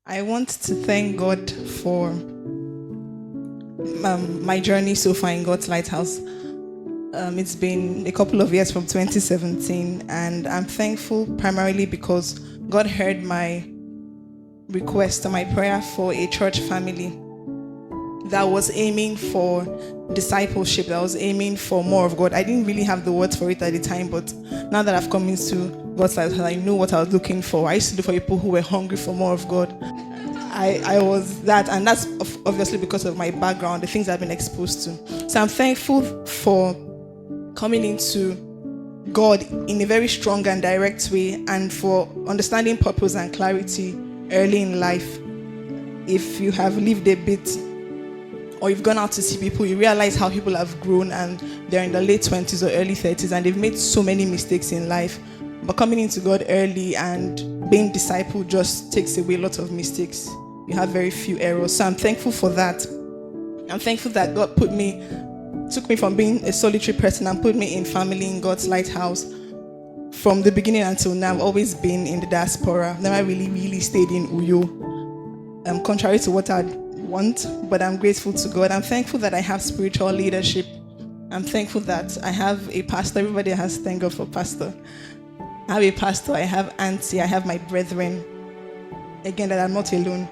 I want to thank God for my journey so far in God's Lighthouse. It's been a couple of years from 2017, and I'm thankful primarily because God heard my request and my prayer for a church family that was aiming for discipleship, that was aiming for more of God. I didn't really have the words for it at the time, but now that I've come into God's Lighthouse, I know what I was looking for. I used to look for people who were hungry for more of God. I was that, and that's obviously because of my background, the things I've been exposed to. So I'm thankful for coming into God in a very strong and direct way, and for understanding purpose and clarity early in life. If you have lived a bit, or you've gone out to see people, you realize how people have grown and they're in their late 20s or early 30s and they've made so many mistakes in life. But coming into God early and being discipled just takes away a lot of mistakes. You have very few errors. So I'm thankful for that. I'm thankful that God took me from being a solitary person and put me in family in God's Lighthouse. From the beginning until now, I've always been in the diaspora. I've never really stayed in Uyo. Contrary to what I'd want, but I'm grateful to God. I'm thankful that I have spiritual leadership. I'm thankful that I have a pastor. Everybody has to thank God for pastor. I have a pastor, I have auntie, I have my brethren. Again, that I'm not alone.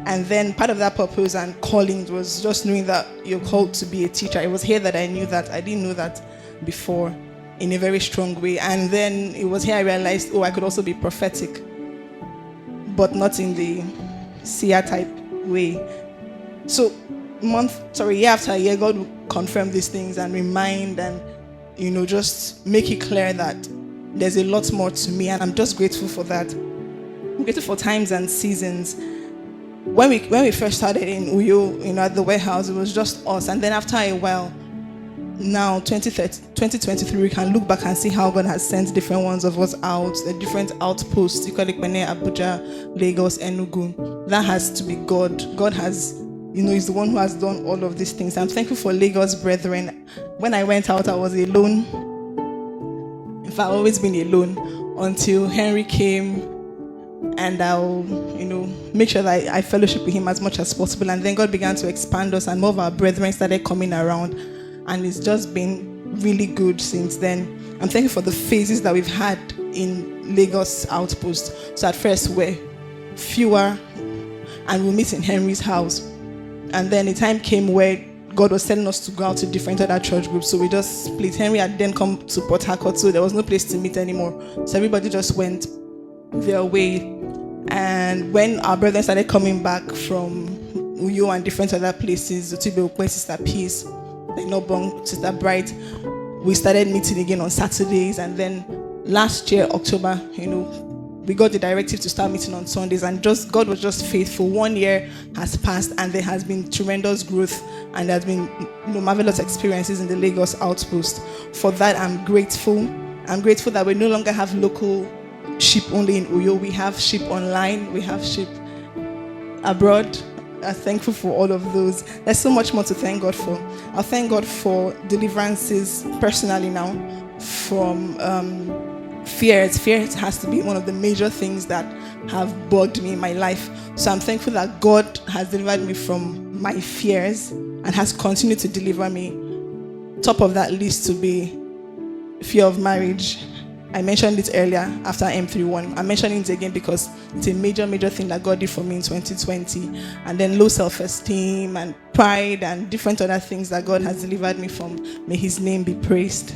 And then part of that purpose and calling was just knowing that you're called to be a teacher. It was here that I knew that. I didn't know that before in a very strong way. And then it was here I realized, I could also be prophetic, but not in the seer type way. So year after year, God will confirm these things and remind and, just make it clear that there's a lot more to me. And I'm just grateful for that. I'm grateful for times and seasons. When we first started in Uyo, at the warehouse, it was just us. And then after a while, now 2023, we can look back and see how God has sent different ones of us out, the different outposts, Ikolikpene, Abuja, Lagos, Enugu. That has to be God. God has, is the one who has done all of these things. I'm thankful for Lagos brethren. When I went out, I was alone. In fact, I've always been alone until Henry came. And I'll, make sure that I fellowship with him as much as possible. And then God began to expand us, and more of our brethren started coming around. And it's just been really good since then. I'm thankful for the phases that we've had in Lagos Outpost. So at first we're fewer, and we'll meet in Henry's house. And then the time came where God was telling us to go out to different other church groups. So we just split. Henry had then come to Port Harcourt, so there was no place to meet anymore. So everybody just went their way. And when our brethren started coming back from Uyo and different other places, Otibe, Sister Peace, Nobong, Sister Bright, we started meeting again on Saturdays. And then last year, October, we got the directive to start meeting on Sundays, and God was just faithful. 1 year has passed, and there has been tremendous growth, and there has been marvelous experiences in the Lagos Outpost. For that, I'm grateful. I'm grateful that we no longer have local sheep only in Uyo. We have sheep online. We have sheep abroad. I'm thankful for all of those. There's so much more to thank God for. I'll thank God for deliverances personally now from fears. Fear has to be one of the major things that have bugged me in my life. So I'm thankful that God has delivered me from my fears and has continued to deliver me. Top of that list to be fear of marriage. I mentioned it earlier after M31. I'm mentioning it again because it's a major thing that God did for me in 2020. And then low self-esteem and pride and different other things that God has delivered me from. May his name be praised.